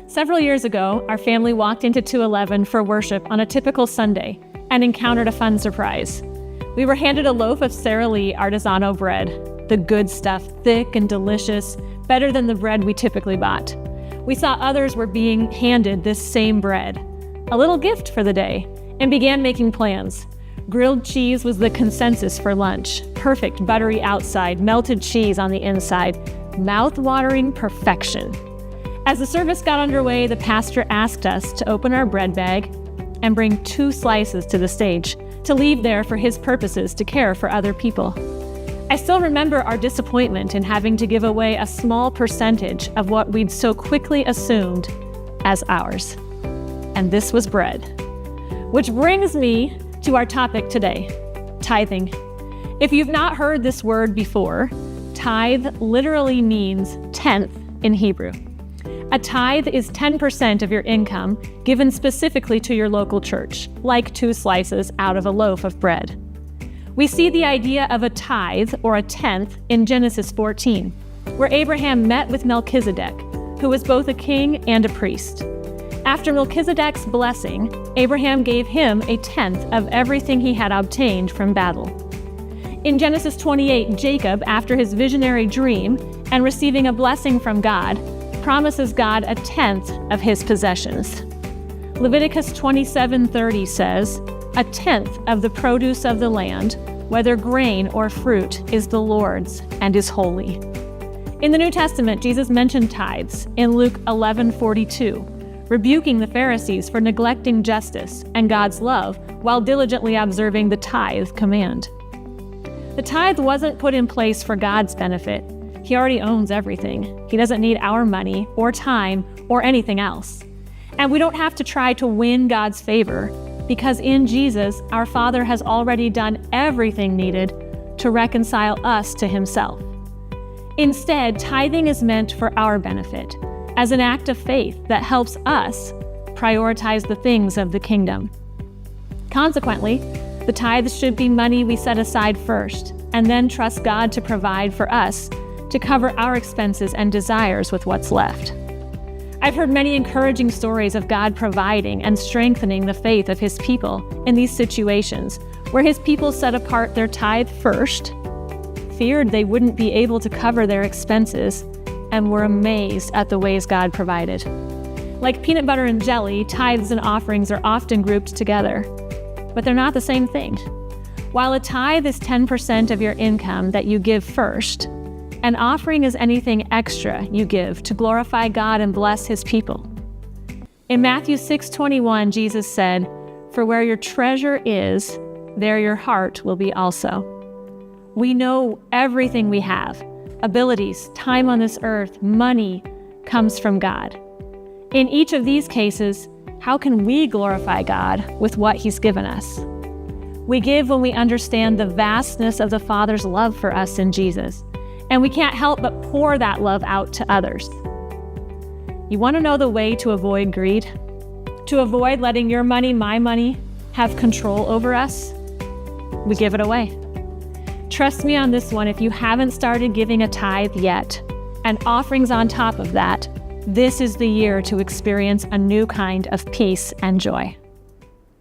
Several years ago, our family walked into 211 for worship on a typical Sunday and encountered a fun surprise. We were handed a loaf of Sara Lee artisanal bread, the good stuff, thick and delicious, better than the bread we typically bought. We saw others were being handed this same bread, a little gift for the day, and began making plans. Grilled cheese was the consensus for lunch. Perfect buttery outside, melted cheese on the inside, mouth-watering perfection. As the service got underway, the pastor asked us to open our bread bag and bring 2 slices to the stage to leave there for his purposes to care for other people. I still remember our disappointment in having to give away a small percentage of what we'd so quickly assumed as ours. And this was bread. Which brings me to our topic today, tithing. If you've not heard this word before, tithe literally means tenth in Hebrew. A tithe is 10% of your income given specifically to your local church, like 2 slices out of a loaf of bread. We see the idea of a tithe, or a tenth, in Genesis 14, where Abraham met with Melchizedek, who was both a king and a priest. After Melchizedek's blessing, Abraham gave him a tenth of everything he had obtained from battle. In Genesis 28, Jacob, after his visionary dream and receiving a blessing from God, promises God a tenth of his possessions. Leviticus 27:30 says, "A tenth of the produce of the land, whether grain or fruit, is the Lord's and is holy." In the New Testament, Jesus mentioned tithes in Luke 11:42, rebuking the Pharisees for neglecting justice and God's love while diligently observing the tithe command. The tithe wasn't put in place for God's benefit. He already owns everything. He doesn't need our money or time or anything else. And we don't have to try to win God's favor, because in Jesus, our Father has already done everything needed to reconcile us to Himself. Instead, tithing is meant for our benefit, as an act of faith that helps us prioritize the things of the kingdom. Consequently, the tithes should be money we set aside first, and then trust God to provide for us to cover our expenses and desires with what's left. I've heard many encouraging stories of God providing and strengthening the faith of His people in these situations, where His people set apart their tithe first, feared they wouldn't be able to cover their expenses, and were amazed at the ways God provided. Like peanut butter and jelly, tithes and offerings are often grouped together, but they're not the same thing. While a tithe is 10% of your income that you give first, an offering is anything extra you give to glorify God and bless His people. In Matthew 6:21, Jesus said, "For where your treasure is, there your heart will be also." We know everything we have, abilities, time on this earth, money, comes from God. In each of these cases, how can we glorify God with what He's given us? We give when we understand the vastness of the Father's love for us in Jesus, and we can't help but pour that love out to others. You want to know the way to avoid greed? To avoid letting your money, my money, have control over us? We give it away. Trust me on this one, if you haven't started giving a tithe yet, and offerings on top of that, this is the year to experience a new kind of peace and joy.